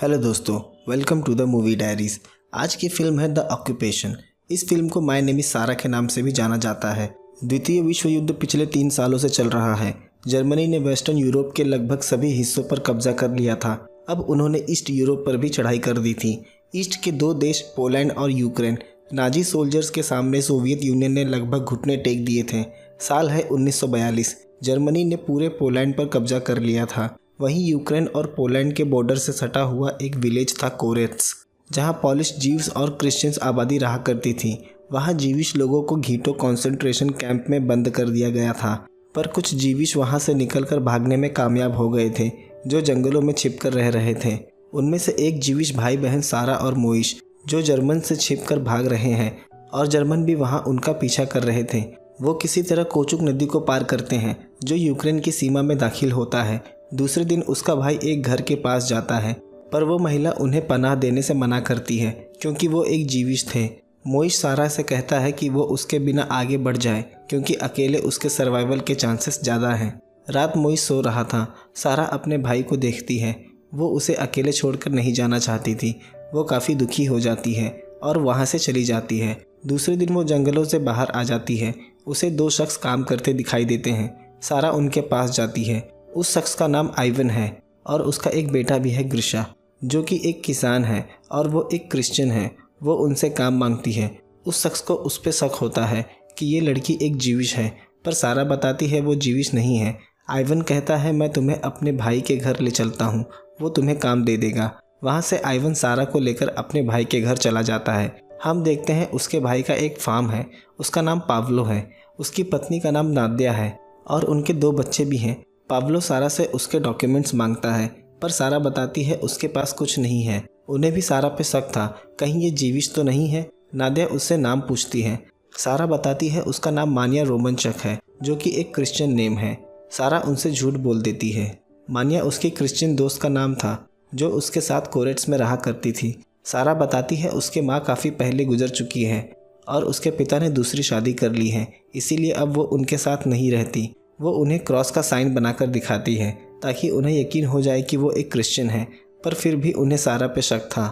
Hello दोस्तों, welcome to the movie diaries. आज की फिल्म है द ऑक्यूपेशन। इस फिल्म को माय नेम इज़ सारा के नाम से भी जाना जाता है। द्वितीय विश्व युद्ध पिछले 3 सालों से चल रहा है। जर्मनी ने वेस्टर्न यूरोप के लगभग सभी हिस्सों पर कब्जा कर लिया था। अब उन्होंने ईस्ट यूरोप पर भी चढ़ाई कर दी थी। ईस्ट के 2 देश पोलैंड और यूक्रेन नाजी सोल्जर्स के सामने सोवियत यूनियन ने लगभग घुटने टेक दिए थे। साल है 1942। जर्मनी ने पूरे पोलैंड पर कब्जा कर लिया था। वहीं यूक्रेन और पोलैंड के बॉर्डर से सटा हुआ एक विलेज था कोरेट्स, जहां पॉलिश जीव्स और क्रिश्चियंस आबादी रहा करती थी। वहां जीविश लोगों को घीटो कॉन्सेंट्रेशन कैंप में बंद कर दिया गया था, पर कुछ जीविश वहां से निकलकर भागने में कामयाब हो गए थे, जो जंगलों में छिपकर रह रहे थे। उनमें से एक जीविश भाई बहन सारा और मोइश, जो जर्मन से छिपकर भाग रहे हैं, और जर्मन भी वहां उनका पीछा कर रहे थे। वो किसी तरह कोचुक नदी को पार करते हैं, जो यूक्रेन की सीमा में दाखिल होता है। दूसरे दिन उसका भाई एक घर के पास जाता है, पर वो महिला उन्हें पनाह देने से मना करती है क्योंकि वो एक जीविश थे। मोइश सारा से कहता है कि वो उसके बिना आगे बढ़ जाए क्योंकि अकेले उसके सर्वाइवल के चांसेस ज़्यादा हैं। रात मोइश सो रहा था। सारा अपने भाई को देखती है। वो उसे अकेले छोड़कर नहीं जाना चाहती थी। वो काफ़ी दुखी हो जाती है और वहाँ से चली जाती है। दूसरे दिन वो जंगलों से बाहर आ जाती है। उसे 2 शख्स काम करते दिखाई देते हैं। सारा उनके पास जाती है। उस शख्स का नाम आइवन है और उसका एक बेटा भी है, ग्रिशा, जो कि एक किसान है और वो एक क्रिश्चियन है। वो उनसे काम मांगती है। उस शख्स को उस पर शक होता है कि ये लड़की एक जीविश है, पर सारा बताती है वो जीविश नहीं है। आइवन कहता है मैं तुम्हें अपने भाई के घर ले चलता हूँ, वो तुम्हें काम दे देगा। वहाँ से आइवन सारा को लेकर अपने भाई के घर चला जाता है। हम देखते हैं उसके भाई का एक फार्म है। उसका नाम पावलो है। उसकी पत्नी का नाम नाद्या है और उनके 2 बच्चे भी हैं। पाब्लो सारा से उसके डॉक्यूमेंट्स मांगता है, पर सारा बताती है उसके पास कुछ नहीं है। उन्हें भी सारा पे शक था, कहीं ये जीविश तो नहीं है। नादिया उससे नाम पूछती है। सारा बताती है उसका नाम मानिया रोमनचक है, जो कि एक क्रिश्चियन नेम है। सारा उनसे झूठ बोल देती है। मानिया उसके क्रिश्चियन दोस्त का नाम था, जो उसके साथ कोरेट्स में रहा करती थी। सारा बताती है उसके माँ काफ़ी पहले गुजर चुकी है और उसके पिता ने दूसरी शादी कर ली है, इसीलिए अब वो उनके साथ नहीं रहती। वो उन्हें क्रॉस का साइन बनाकर दिखाती है ताकि उन्हें यकीन हो जाए कि वो एक क्रिश्चियन है, पर फिर भी उन्हें सारा पे शक था।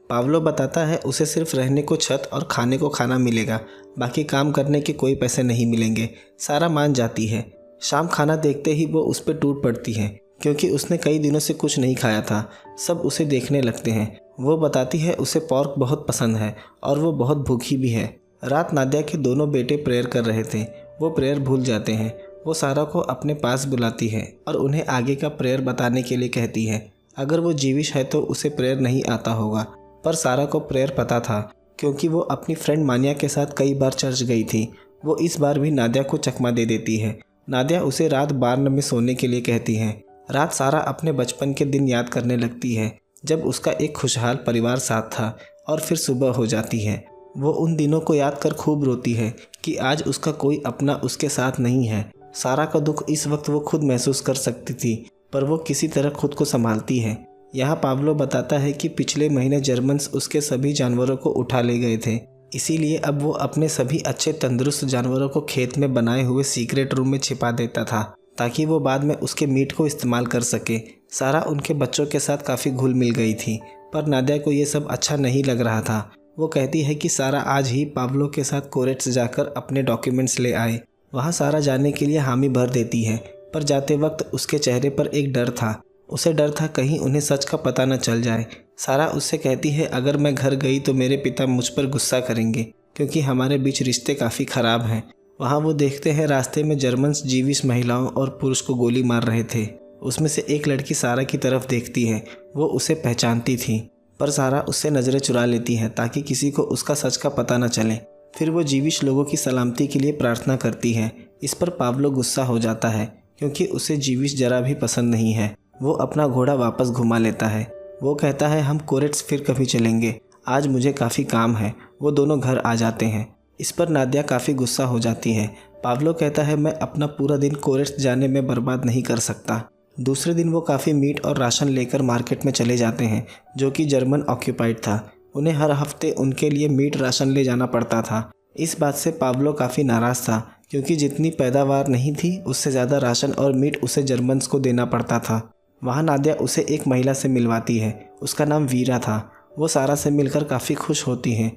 पावलो बताता है उसे सिर्फ रहने को छत और खाने को खाना मिलेगा, बाकी काम करने के कोई पैसे नहीं मिलेंगे। सारा मान जाती है। शाम खाना देखते ही वो उस पर टूट पड़ती है क्योंकि उसने कई दिनों से कुछ नहीं खाया था। सब उसे देखने लगते हैं। वो बताती है उसे पोर्क बहुत पसंद है और वो बहुत भूखी भी है। रात नादिया के दोनों बेटे प्रेयर कर रहे थे। वो प्रेयर भूल जाते हैं। वो सारा को अपने पास बुलाती है और उन्हें आगे का प्रेयर बताने के लिए कहती है। अगर वो जीविश है तो उसे प्रेयर नहीं आता होगा, पर सारा को प्रेयर पता था क्योंकि वो अपनी फ्रेंड मानिया के साथ कई बार चर्च गई थी। वो इस बार भी नादिया को चकमा दे देती है। नादिया उसे रात बार्न में सोने के लिए कहती है। रात सारा अपने बचपन के दिन याद करने लगती है, जब उसका एक खुशहाल परिवार साथ था, और फिर सुबह हो जाती है। वो उन दिनों को याद कर खूब रोती है कि आज उसका कोई अपना उसके साथ नहीं है। सारा का दुख इस वक्त वो खुद महसूस कर सकती थी, पर वो किसी तरह खुद को संभालती है। यहाँ पाब्लो बताता है कि पिछले महीने जर्मन्स उसके सभी जानवरों को उठा ले गए थे, इसीलिए अब वो अपने सभी अच्छे तंदुरुस्त जानवरों को खेत में बनाए हुए सीक्रेट रूम में छिपा देता था ताकि वो बाद में उसके मीट को इस्तेमाल कर सके। सारा उनके बच्चों के साथ काफ़ी घुल मिल गई थी, पर नादिया को ये सब अच्छा नहीं लग रहा था। वो कहती है कि सारा आज ही पाब्लो के साथ कोरेट्स जाकर अपने डॉक्यूमेंट्स ले आए। वहाँ सारा जाने के लिए हामी भर देती है, पर जाते वक्त उसके चेहरे पर एक डर था। उसे डर था कहीं उन्हें सच का पता न चल जाए। सारा उससे कहती है अगर मैं घर गई तो मेरे पिता मुझ पर गुस्सा करेंगे क्योंकि हमारे बीच रिश्ते काफ़ी ख़राब हैं। वहाँ वो देखते हैं रास्ते में जर्मन्स जीविश महिलाओं और पुरुष को गोली मार रहे थे। उसमें से एक लड़की सारा की तरफ देखती है। वो उसे पहचानती थी, पर सारा उससे नज़रें चुरा लेती है ताकि किसी को उसका सच का पता न चले। फिर वो जीविश लोगों की सलामती के लिए प्रार्थना करती है। इस पर पाब्लो गुस्सा हो जाता है क्योंकि उसे जीविश जरा भी पसंद नहीं है। वो अपना घोड़ा वापस घुमा लेता है। वो कहता है हम कोरेट्स फिर कभी चलेंगे, आज मुझे काफ़ी काम है। वो दोनों घर आ जाते हैं। इस पर नादिया काफ़ी गुस्सा हो जाती है। पाब्लो कहता है मैं अपना पूरा दिन कोरेट्स जाने में बर्बाद नहीं कर सकता। दूसरे दिन वो काफ़ी मीट और राशन लेकर मार्केट में चले जाते हैं, जो कि जर्मन ऑक्यूपाइड था। उन्हें हर हफ्ते उनके लिए मीट राशन ले जाना पड़ता था। इस बात से पाब्लो काफ़ी नाराज़ था क्योंकि जितनी पैदावार नहीं थी उससे ज़्यादा राशन और मीट उसे जर्मन्स को देना पड़ता था। वहाँ नादिया उसे एक महिला से मिलवाती है। उसका नाम वीरा था। वो सारा से मिलकर काफ़ी खुश होती है।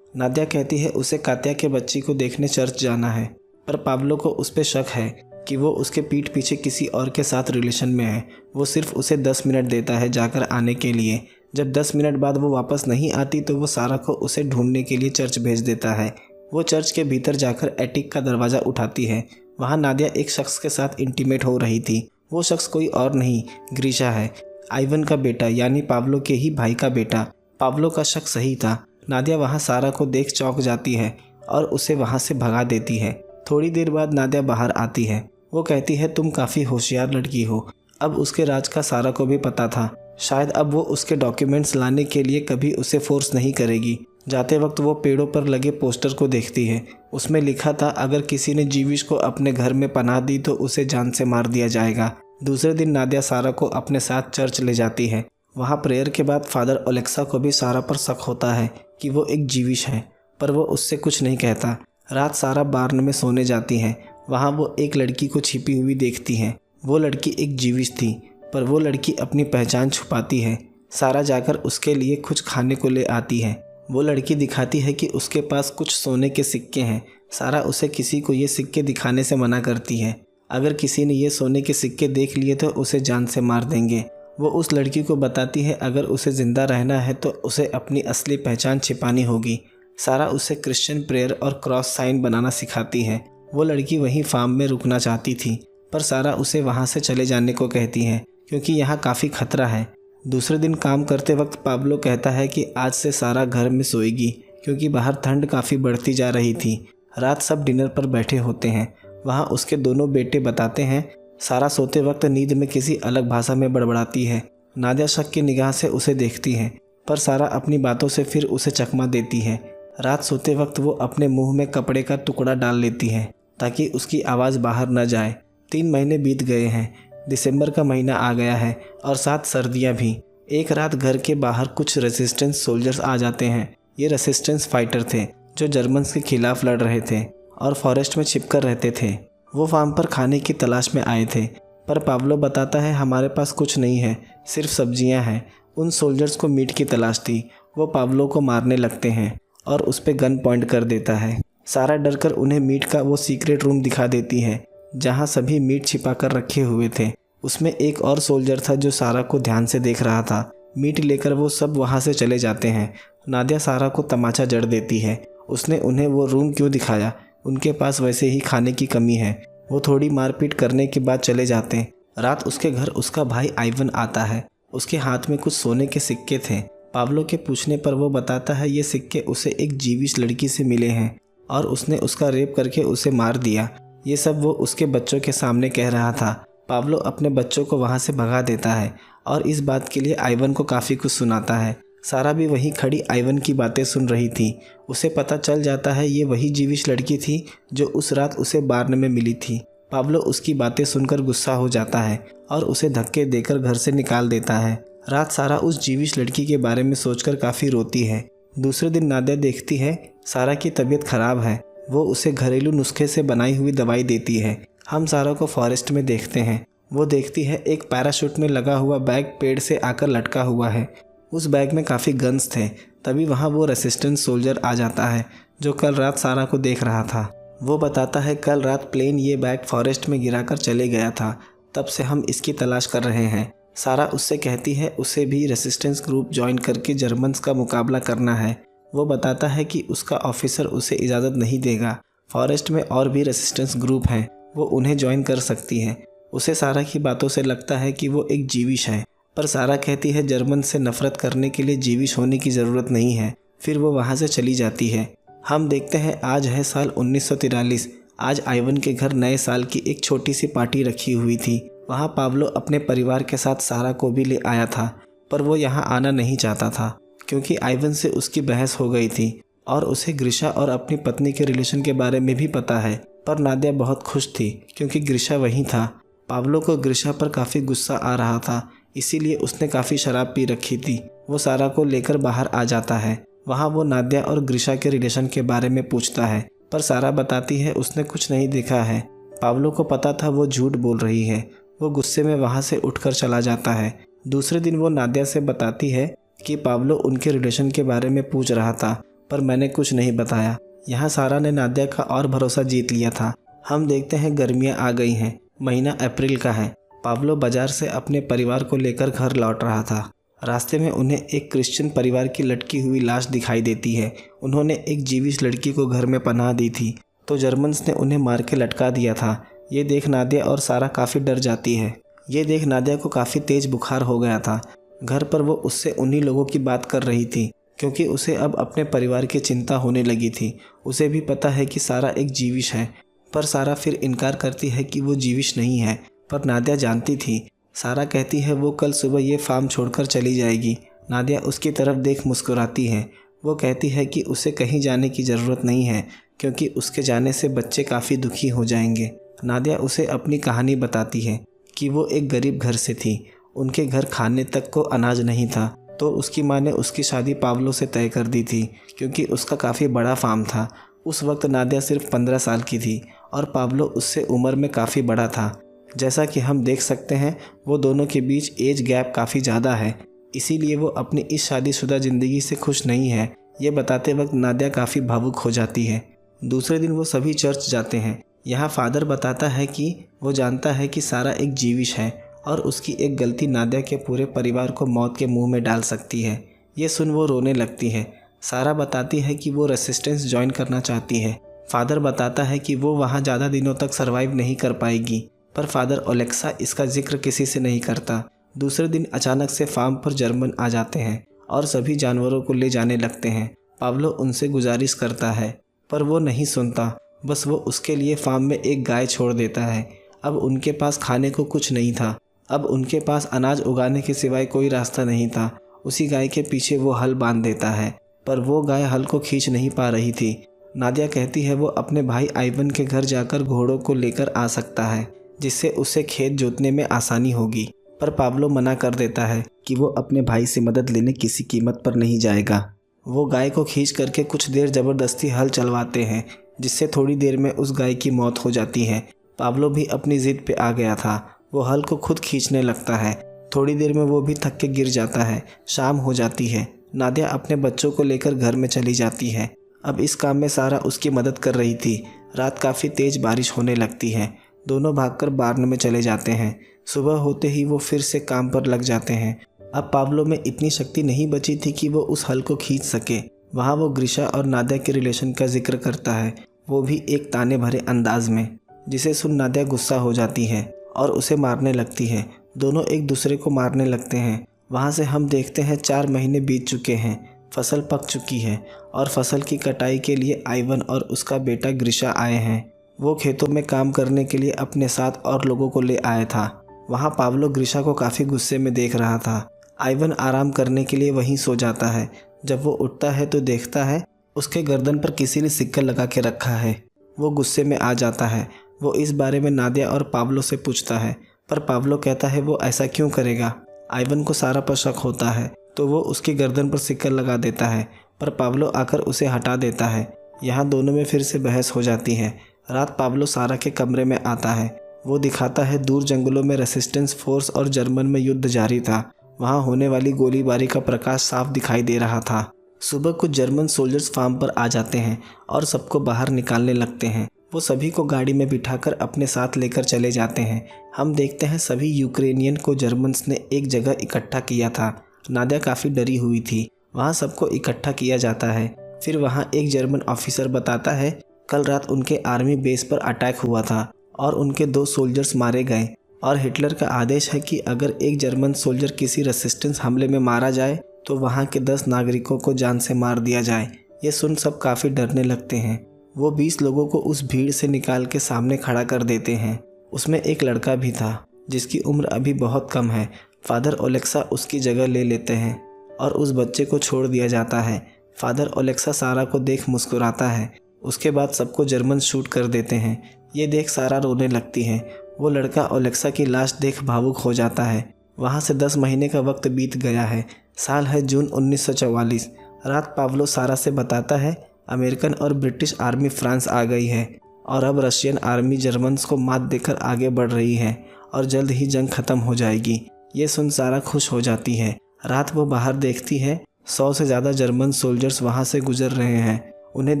नादिया कहती है उसे कात्या के बच्ची को देखने चर्च जाना है, पर पाब्लो को उस पर शक है कि वो उसके पीठ पीछे किसी और के साथ रिलेशन में है। वो सिर्फ उसे 10 मिनट देता है जाकर आने के लिए। जब 10 मिनट बाद वो वापस नहीं आती तो वो सारा को उसे ढूंढने के लिए चर्च भेज देता है। वो चर्च के भीतर जाकर एटिक का दरवाज़ा उठाती है। वहाँ नादिया एक शख्स के साथ इंटीमेट हो रही थी। वो शख्स कोई और नहीं, ग्रीशा है, आइवन का बेटा, यानी पाब्लो के ही भाई का बेटा। पाब्लो का शक सही था। नादिया वहाँ सारा को देख चौंक जाती है और उसे वहाँ से भगा देती है। थोड़ी देर बाद नादिया बाहर आती है। वो कहती है तुम काफ़ी होशियार लड़की हो। अब उसके राज का सारा को भी पता था। शायद अब वो उसके डॉक्यूमेंट्स लाने के लिए कभी उसे फोर्स नहीं करेगी। जाते वक्त वो पेड़ों पर लगे पोस्टर को देखती है। उसमें लिखा था अगर किसी ने जीविश को अपने घर में पनाह दी तो उसे जान से मार दिया जाएगा। दूसरे दिन नादिया सारा को अपने साथ चर्च ले जाती है। वहाँ प्रेयर के बाद फादर ओलेक्सा को भी सारा पर शक होता है कि वो एक जीविश है, पर वो उससे कुछ नहीं कहता। रात सारा बार्न में सोने जाती है। वहाँ वो एक लड़की को छिपी हुई देखती है। वो लड़की एक जीविश थी, पर वो लड़की अपनी पहचान छुपाती है। सारा जाकर उसके लिए कुछ खाने को ले आती है। वो लड़की दिखाती है कि उसके पास कुछ सोने के सिक्के हैं। सारा उसे किसी को ये सिक्के दिखाने से मना करती है। अगर किसी ने ये सोने के सिक्के देख लिए तो उसे जान से मार देंगे। वो उस लड़की को बताती है अगर उसे ज़िंदा रहना है तो उसे अपनी असली पहचान छिपानी होगी। सारा उसे क्रिश्चियन प्रेयर और क्रॉस साइन बनाना सिखाती है। वो लड़की वहीं फार्म में रुकना चाहती थी, पर सारा उसे वहाँ से चले जाने को कहती है क्योंकि यहाँ काफ़ी खतरा है। दूसरे दिन काम करते वक्त पाब्लो कहता है कि आज से सारा घर में सोएगी क्योंकि बाहर ठंड काफ़ी बढ़ती जा रही थी। रात सब डिनर पर बैठे होते हैं। वहाँ उसके दोनों बेटे बताते हैं सारा सोते वक्त नींद में किसी अलग भाषा में बड़बड़ाती है। नादिया शक की निगाह से उसे देखती है, पर सारा अपनी बातों से फिर उसे चकमा देती है। रात सोते वक्त वो अपने मुंह में कपड़े का टुकड़ा डाल लेती है ताकि उसकी आवाज़ बाहर न जाए। 3 महीने बीत गए हैं। दिसंबर का महीना आ गया है और साथ सर्दियाँ भी। एक रात घर के बाहर कुछ रेसिस्टेंस सोल्जर्स आ जाते हैं। ये रेसिस्टेंस फाइटर थे जो जर्मन्स के खिलाफ लड़ रहे थे और फॉरेस्ट में छिपकर रहते थे। वो फार्म पर खाने की तलाश में आए थे, पर पाब्लो बताता है हमारे पास कुछ नहीं है, सिर्फ सब्जियां हैं। उन सोल्जर्स को मीट की तलाश थी। वो पाब्लो को मारने लगते हैं और उस पर गन पॉइंट कर देता है। सारा डरकर उन्हें मीट का वो सीक्रेट रूम दिखा देती है जहाँ सभी मीट छिपा कर रखे हुए थे। उसमें एक और सोल्जर था जो सारा को ध्यान से देख रहा था। मीट लेकर वो सब वहाँ से चले जाते हैं। नादिया सारा को तमाचा जड़ देती है। उसने उन्हें वो रूम क्यों दिखाया, उनके पास वैसे ही खाने की कमी है। वो थोड़ी मारपीट करने के बाद चले जाते हैं। रात उसके घर उसका भाई आइवन आता है। उसके हाथ में कुछ सोने के सिक्के थे। पाब्लो के पूछने पर वो बताता है ये सिक्के उसे एक जीविश लड़की से मिले हैं और उसने उसका रेप करके उसे मार दिया। ये सब वो उसके बच्चों के सामने कह रहा था। पाब्लो अपने बच्चों को वहाँ से भगा देता है और इस बात के लिए आइवन को काफ़ी कुछ सुनाता है। सारा भी वहीं खड़ी आइवन की बातें सुन रही थी। उसे पता चल जाता है ये वही जीविश लड़की थी जो उस रात उसे बार्न में मिली थी। पाब्लो उसकी बातें सुनकर गुस्सा हो जाता है और उसे धक्के देकर घर से निकाल देता है। रात सारा उस जीविश लड़की के बारे में सोचकर काफ़ी रोती है। दूसरे दिन नादिया देखती है सारा की तबीयत खराब है। वो उसे घरेलू नुस्खे से बनाई हुई दवाई देती है। हम सारा को फॉरेस्ट में देखते हैं। वो देखती है एक पैराशूट में लगा हुआ बैग पेड़ से आकर लटका हुआ है। उस बैग में काफ़ी गन्स थे। तभी वहाँ वो रेसिस्टेंस सोल्जर आ जाता है जो कल रात सारा को देख रहा था। वो बताता है कल रात प्लेन ये बैग फॉरेस्ट में गिराकर चले गया था, तब से हम इसकी तलाश कर रहे हैं। सारा उससे कहती है उसे भी रेसिस्टेंस ग्रुप ज्वाइन करके जर्मन्स का मुकाबला करना है। वो बताता है कि उसका ऑफिसर उसे इजाज़त नहीं देगा। फॉरेस्ट में और भी रेसिस्टेंस ग्रुप हैं, वो उन्हें ज्वाइन कर सकती है। उसे सारा की बातों से लगता है कि वो एक जीविश है, पर सारा कहती है जर्मन से नफरत करने के लिए जीविश होने की ज़रूरत नहीं है। फिर वो वहाँ से चली जाती है। हम देखते हैं आज है साल 1943। आज आइवन के घर नए साल की एक छोटी सी पार्टी रखी हुई थी। वहाँ पाब्लो अपने परिवार के साथ सारा को भी ले आया था, पर वो यहाँ आना नहीं चाहता था क्योंकि आइवन से उसकी बहस हो गई थी और उसे ग्रीशा और अपनी पत्नी के रिलेशन के बारे में भी पता है। पर नादिया बहुत खुश थी क्योंकि ग्रीशा वहीं था। पाब्लो को ग्रीशा पर काफ़ी गुस्सा आ रहा था, इसीलिए उसने काफ़ी शराब पी रखी थी। वो सारा को लेकर बाहर आ जाता है। वहाँ वो नादिया और ग्रीशा के रिलेशन के बारे में पूछता है, पर सारा बताती है उसने कुछ नहीं देखा है। पाब्लो को पता था वो झूठ बोल रही है। वो गुस्से में वहाँ से उठकर चला जाता है। दूसरे दिन वो नादिया से बताती है कि पाब्लो उनके रिलेशन के बारे में पूछ रहा था, पर मैंने कुछ नहीं बताया। यहाँ सारा ने नादिया का और भरोसा जीत लिया था। हम देखते हैं गर्मियाँ आ गई हैं, महीना अप्रैल का है। पाब्लो बाजार से अपने परिवार को लेकर घर लौट रहा था। रास्ते में उन्हें एक क्रिश्चियन परिवार की लटकी हुई लाश दिखाई देती है। उन्होंने एक जीवित लड़की को घर में पनाह दी थी, तो जर्मन्स ने उन्हें मार के लटका दिया था। ये देख नादिया और सारा काफ़ी डर जाती है। ये देख नादिया को काफ़ी तेज़ बुखार हो गया था। घर पर वो उससे उन्हीं लोगों की बात कर रही थी, क्योंकि उसे अब अपने परिवार की चिंता होने लगी थी। उसे भी पता है कि सारा एक जीविश है, पर सारा फिर इनकार करती है कि वो जीविश नहीं है। पर नादिया जानती थी। सारा कहती है वो कल सुबह ये फार्म छोड़कर चली जाएगी। नादिया उसकी तरफ देख मुस्कुराती है। वो कहती है कि उसे कहीं जाने की ज़रूरत नहीं है, क्योंकि उसके जाने से बच्चे काफ़ी दुखी हो जाएंगे। नादिया उसे अपनी कहानी बताती है कि वो एक गरीब घर से थी। उनके घर खाने तक को अनाज नहीं था, तो उसकी माँ ने उसकी शादी पाब्लो से तय कर दी थी, क्योंकि उसका काफ़ी बड़ा फार्म था। उस वक्त नादिया सिर्फ 15 साल की थी और पाब्लो उससे उम्र में काफ़ी बड़ा था। जैसा कि हम देख सकते हैं, वो दोनों के बीच एज गैप काफ़ी ज़्यादा है, इसीलिए वो अपनी इस शादीशुदा ज़िंदगी से खुश नहीं है। ये बताते वक्त नादिया काफ़ी भावुक हो जाती है। दूसरे दिन वो सभी चर्च जाते हैं। यहाँ फादर बताता है कि वो जानता है कि सारा एक जीविश है और उसकी एक गलती नादिया के पूरे परिवार को मौत के मुंह में डाल सकती है। ये सुन वो रोने लगती है। सारा बताती है कि वो रेसिस्टेंस ज्वाइन करना चाहती है। फादर बताता है कि वो वहाँ ज़्यादा दिनों तक सर्वाइव नहीं कर पाएगी, पर फादर ओलेक्सा इसका जिक्र किसी से नहीं करता। दूसरे दिन अचानक से फार्म पर जर्मन आ जाते हैं और सभी जानवरों को ले जाने लगते हैं। पाब्लो उनसे गुजारिश करता है, पर वो नहीं सुनता। बस वो उसके लिए फार्म में एक गाय छोड़ देता है। अब उनके पास खाने को कुछ नहीं था। अब उनके पास अनाज उगाने के सिवाय कोई रास्ता नहीं था। उसी गाय के पीछे वो हल बांध देता है, पर वो गाय हल को खींच नहीं पा रही थी। नादिया कहती है वो अपने भाई आइवन के घर जाकर घोड़ों को लेकर आ सकता है, जिससे उसे खेत जोतने में आसानी होगी। पर पाब्लो मना कर देता है कि वो अपने भाई से मदद लेने किसी कीमत पर नहीं जाएगा। वो गाय को खींच करके कुछ देर ज़बरदस्ती हल चलवाते हैं, जिससे थोड़ी देर में उस गाय की मौत हो जाती है। पाब्लो भी अपनी ज़िद पे आ गया था। वो हल को खुद खींचने लगता है। थोड़ी देर में वो भी थक के गिर जाता है। शाम हो जाती है। नादिया अपने बच्चों को लेकर घर में चली जाती है। अब इस काम में सारा उसकी मदद कर रही थी। रात काफ़ी तेज़ बारिश होने लगती है। दोनों भागकर बार्न में चले जाते हैं। सुबह होते ही वो फिर से काम पर लग जाते हैं। अब पाब्लो में इतनी शक्ति नहीं बची थी कि वो उस हल को खींच सके। वहाँ वो ग्रीशा और नादिया के रिलेशन का जिक्र करता है, वो भी एक ताने भरे अंदाज में, जिसे सुन नादिया गुस्सा हो जाती है और उसे मारने लगती है। दोनों एक दूसरे को मारने लगते हैं। वहाँ से हम देखते हैं 4 महीने बीत चुके हैं। फसल पक चुकी है और फसल की कटाई के लिए आइवन और उसका बेटा ग्रीशा आए हैं। वो खेतों में काम करने के लिए अपने साथ और लोगों को ले आया था। वहाँ पाब्लो ग्रीशा को काफ़ी गुस्से में देख रहा था। आइवन आराम करने के लिए वहीं सो जाता है। जब वो उठता है तो देखता है उसके गर्दन पर किसी ने सिक्का लगा के रखा है। वो गुस्से में आ जाता है। वो इस बारे में नादिया और पाब्लो से पूछता है, पर पाब्लो कहता है वो ऐसा क्यों करेगा। आइवन को सारा पर शक होता है, तो वो उसकी गर्दन पर सिक्का लगा देता है, पर पाब्लो आकर उसे हटा देता है। यहाँ दोनों में फिर से बहस हो जाती है। रात पाब्लो सारा के कमरे में आता है। वो दिखाता है दूर जंगलों में रेसिस्टेंस फोर्स और जर्मन में युद्ध जारी था। वहाँ होने वाली गोलीबारी का प्रकाश साफ दिखाई दे रहा था। सुबह कुछ जर्मन सोल्जर्स फार्म पर आ जाते हैं और सबको बाहर निकालने लगते हैं। वो सभी को गाड़ी में बिठाकर अपने साथ लेकर चले जाते हैं। हम देखते हैं सभी यूक्रेनियन को जर्मन्स ने एक जगह इकट्ठा किया था। नादिया काफ़ी डरी हुई थी। वहाँ सबको इकट्ठा किया जाता है। फिर वहाँ एक जर्मन ऑफिसर बताता है कल रात उनके आर्मी बेस पर अटैक हुआ था और उनके 2 सोल्जर्स मारे गए, और हिटलर का आदेश है कि अगर एक जर्मन सोल्जर किसी रेसिस्टेंस हमले में मारा जाए तो वहाँ के 10 नागरिकों को जान से मार दिया जाए। ये सुन सब काफ़ी डरने लगते हैं। वो 20 लोगों को उस भीड़ से निकाल के सामने खड़ा कर देते हैं। उसमें एक लड़का भी था जिसकी उम्र अभी बहुत कम है। फादर ओलेक्सा उसकी जगह ले लेते हैं और उस बच्चे को छोड़ दिया जाता है। फादर ओलेक्सा सारा को देख मुस्कुराता है। उसके बाद सबको जर्मन शूट कर देते हैं। ये देख सारा रोने लगती है। वो लड़का ओलेक्सा की लाश देख भावुक हो जाता है। वहाँ से 10 महीने का वक्त बीत गया है। साल है जून 1944। रात पाब्लो सारा से बताता है अमेरिकन और ब्रिटिश आर्मी फ्रांस आ गई है और अब रशियन आर्मी जर्मन्स को मात देकर आगे बढ़ रही है और जल्द ही जंग खत्म हो जाएगी। ये सुन सारा खुश हो जाती है। रात वो बाहर देखती है 100 से ज़्यादा जर्मन सोल्जर्स वहाँ से गुजर रहे हैं। उन्हें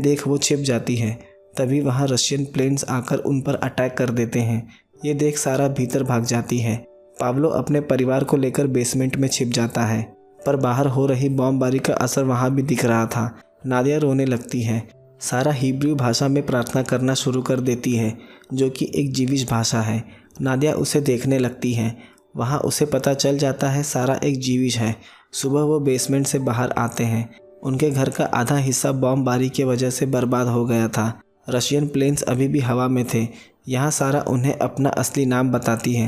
देख वो छिप जाती है। तभी वहाँ रशियन प्लेन्स आकर उन पर अटैक कर देते हैं। ये देख सारा भीतर भाग जाती है। पाब्लो अपने परिवार को लेकर बेसमेंट में छिप जाता है, पर बाहर हो रही बमबारी का असर वहाँ भी दिख रहा था। नादिया रोने लगती है। सारा हिब्रू भाषा में प्रार्थना करना शुरू कर देती है, जो कि एक जीविश भाषा है। नादिया उसे देखने लगती है। वहाँ उसे पता चल जाता है सारा एक जीविश है। सुबह वो बेसमेंट से बाहर आते हैं। उनके घर का आधा हिस्सा बमबारी की वजह से बर्बाद हो गया था। रशियन प्लेन्स अभी भी हवा में थे। यहाँ सारा उन्हें अपना असली नाम बताती है,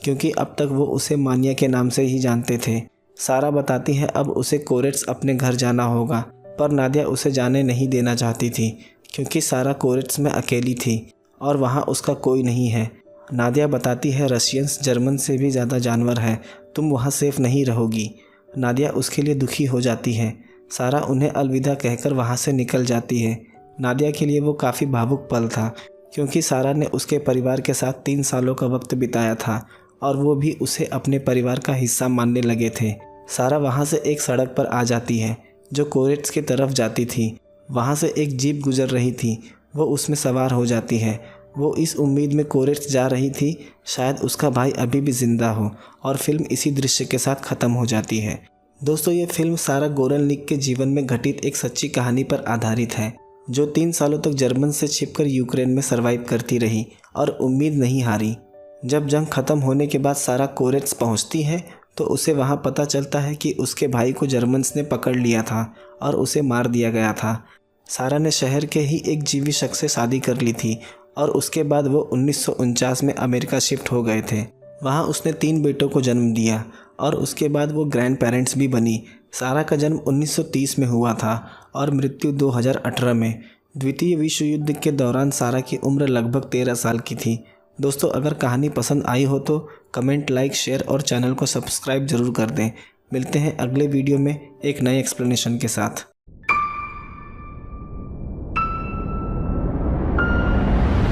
क्योंकि अब तक वो उसे मानिया के नाम से ही जानते थे। सारा बताती है अब उसे कोरेट्स अपने घर जाना होगा, पर नादिया उसे जाने नहीं देना चाहती थी, क्योंकि सारा कोरेट्स में अकेली थी और वहाँ उसका कोई नहीं है। नादिया बताती है रशियंस जर्मन से भी ज़्यादा जानवर है, तुम वहाँ सेफ नहीं रहोगी। नादिया उसके लिए दुखी हो जाती है। सारा उन्हें अलविदा कहकर वहाँ से निकल जाती है। नादिया के लिए वो काफ़ी भावुक पल था, क्योंकि सारा ने उसके परिवार के साथ 3 सालों का वक्त बिताया था और वो भी उसे अपने परिवार का हिस्सा मानने लगे थे। सारा वहाँ से एक सड़क पर आ जाती है जो कोरेट्स की तरफ जाती थी। वहाँ से एक जीप गुजर रही थी। वो उसमें सवार हो जाती है। वो इस उम्मीद में कोरेट्स जा रही थी शायद उसका भाई अभी भी ज़िंदा हो, और फिल्म इसी दृश्य के साथ ख़त्म हो जाती है। दोस्तों, ये फिल्म सारा गोरनलिक के जीवन में घटित एक सच्ची कहानी पर आधारित है, जो 3 सालों तक जर्मन से छिपकर यूक्रेन में सरवाइव करती रही और उम्मीद नहीं हारी। जब जंग खत्म होने के बाद सारा कोरेट्स पहुंचती है तो उसे वहां पता चलता है कि उसके भाई को जर्मन्स ने पकड़ लिया था और उसे मार दिया गया था। सारा ने शहर के ही एक जीवी शख्स से शादी कर ली थी और उसके बाद वो 1949 में अमेरिका शिफ्ट हो गए थे। वहाँ उसने 3 बेटों को जन्म दिया और उसके बाद वो ग्रैंड पेरेंट्स भी बनी। सारा का जन्म 1930 में हुआ था और मृत्यु 2018 में। द्वितीय विश्व युद्ध के दौरान सारा की उम्र लगभग 13 साल की थी। दोस्तों, अगर कहानी पसंद आई हो तो कमेंट, लाइक, शेयर और चैनल को सब्सक्राइब ज़रूर कर दें। मिलते हैं अगले वीडियो में एक नए एक्सप्लेनेशन के साथ।